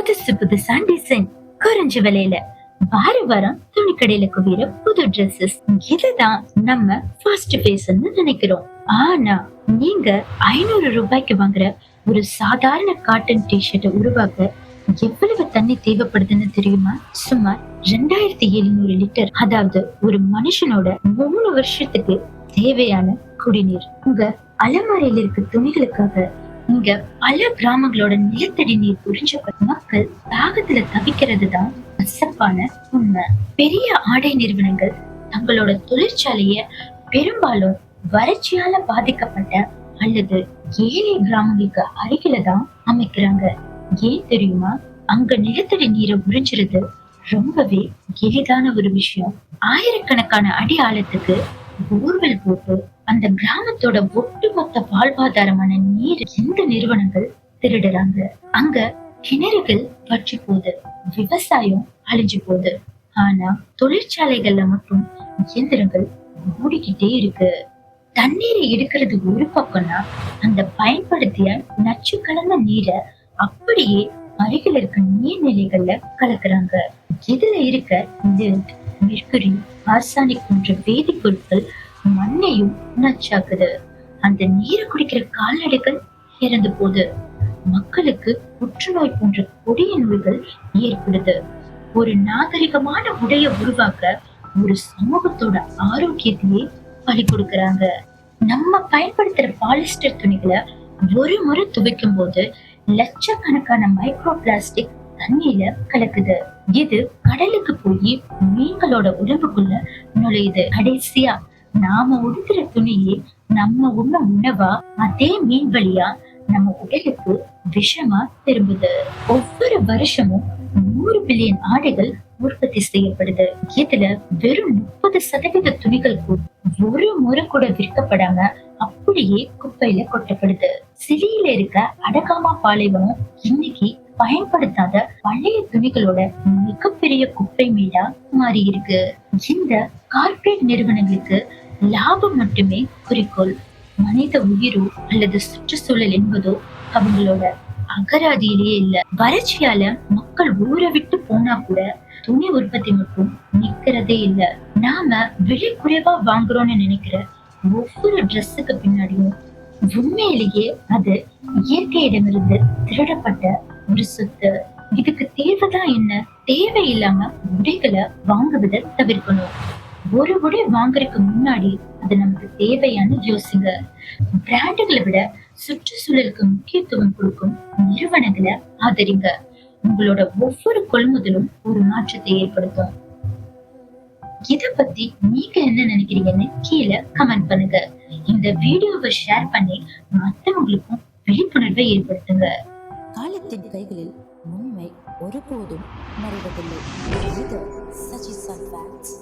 புதுசு புதுசா டிசைன் குறைஞ்ச விலையில வார வாரம் துணி கடையில குவிற புது ட்ரெஸ்ஸஸ். இதுதான் நம்ம ஃபர்ஸ்ட் ஃபேஷன் நினைக்கிறோம். ஆனா நீங்க 500 ரூபாய்க்கு வாங்குற ஒரு சாதாரண காட்டன் டிஷர்ட் உருவாக்க எவ்வளவு தண்ணி தேவைப்படுதுன்னு தெரியுமா? சுமார் 2700 லிட்டர். அதாவது ஒரு மனுஷனோட 3 வருஷத்துக்கு தேவையான குடிநீர். உங்க அலமாரியில் இருக்க துணிகளுக்காக இங்க பல கிராமங்களோட நிலத்தடி நீர் புரிஞ்சப்பட்ட மக்கள் தாகத்துல தவிக்கிறது தான் கசப்பான உண்மை. பெரிய ஆடை நிறுவனங்கள் தங்களோட தொழிற்சாலைய பெரும்பாலும் வறட்சியால பாதிக்கப்பட்ட அல்லது ஏழை கிராமங்களுக்கு அருகில தான் அமைக்கிறாங்க. ஏன் தெரியுமா? அங்க நிலத்தடி நீரை உறிஞ்சிறது ரொம்பவே எளிதான ஒரு விஷயம். ஆயிரக்கணக்கான அடி ஆழத்துக்கு போர்வெல் போட்டு அந்த கிராமத்தோட ஒட்டுமொத்த வாழ்வாதாரமான நீர் எந்த நிறுவனங்கள் திருடுறாங்க. அங்க கிணறுகள் வற்றி போகுது, விவசாயம் அழிஞ்சு போகுது. ஆனா தொழிற்சாலைகள்ல மட்டும் இயந்திரங்கள் ஓடிக்கிட்டே இருக்கு. தண்ணீரை எடுக்கிறது ஒரு பக்கம்னா அந்த பயன்படுத்திய நச்சு கலந்த நீரை அப்படியே அருகில் இருக்க நீர்நிலைகள்ல கலக்குறாங்க. இதுல இருக்க மெர்குரி, ஆர்சானிக் போன்ற வேதிப்பொருட்கள் மண்ணையும் நச்சாக்குது. அந்த நீரை குடிக்கிற கால்நடைகள் இறந்து போகுது. மக்களுக்கு புற்றுநோய் போன்ற கொடிய நோய்கள் ஏற்படுது. ஒரு நாகரிகமான உடைய உருவாக்க ஒரு சமூகத்தோட ஆரோக்கியத்தையே பலி கொடுக்கறாங்க. நம்ம பயன்படுத்துற பாலிஸ்டர் துணிகளை ஒரு முறை துவைக்கும் போது லட்சக்கணக்கான மைக்ரோ பிளாஸ்டிக் தண்ணியில கலக்குது. இது கடலுக்கு போய் மீன்களோட உடம்புக்குள்ள நுழையுது. கடைசியா நாம உடுத்துற துணியே நம்ம உண்ண உணவா அதே மீன் வழியா நம்ம உடலுக்கு விஷமா திரும்புது. ஒவ்வொரு வருஷமும் 100 பில்லியன் ஆடைகள் உற்பத்தி செய்யப்படுது. இதுல வெறும் 30% துணிகள் ஒரு முறை கூட விற்கப்படாம அப்படியே குப்பையில கொட்டப்படுது. சிலியில இருக்க அடகாமா பாலைவனம் இன்னைக்கு பயன்படுத்தாத பழைய துணிகளோட மிகப்பெரிய குப்பை மேடா மாறி இருக்கு. இந்த கார்ப்பரேட் நிறுவனங்களுக்கு லாபம் மட்டுமே குறிக்கோள். மனித உயிரோ அல்லது சுற்றுச்சூழல் என்பதோ அவங்களோட அகராதியிலேயே இல்ல. வறட்சியால மக்கள் ஊரை விட்டு போனா கூட துணி உற்பத்தி மட்டும் நிக்கிறதே இல்ல. நாம விலை குறைவா வாங்குறோம்னு நினைக்கிற ஒவ்வொரு ட்ரெஸ்ஸுக்கு பின்னாடியும் உண்மையிலேயே அது இயற்கையிடமிருந்து திருடப்பட்ட ஒரு சொத்து. இதுக்கு தேவைதான் என்ன? தேவையில்லாம உடைகளை வாங்குவதை தவிர்க்கணும். ஒரு உடை வாங்குறதுக்கு முன்னாடி அது நமக்கு தேவையான யோசிங்க. பிராண்டுகளை விட சுற்றுச்சூழலுக்கு முக்கியத்துவம் கொடுக்கும் நிறுவனங்களை ஆதரிங்க. உங்களோட ஒவ்வொரு கொள்முதலும் ஒரு மாற்றத்தை ஏற்படுத்தும். இத பத்தி நீங்க என்ன நினைக்கிறீங்கன்னு கீழே கமெண்ட் பண்ணுங்க. இந்த வீடியோவை ஷேர் பண்ணி மற்றவங்களுக்கும் விழிப்புணர்வை ஏற்படுத்துங்க. காலத்தின் கைகளில் உண்மை ஒருபோதும் மறைவதில்லை. இது சஜிசன் ஃபேக்ட்ஸ்.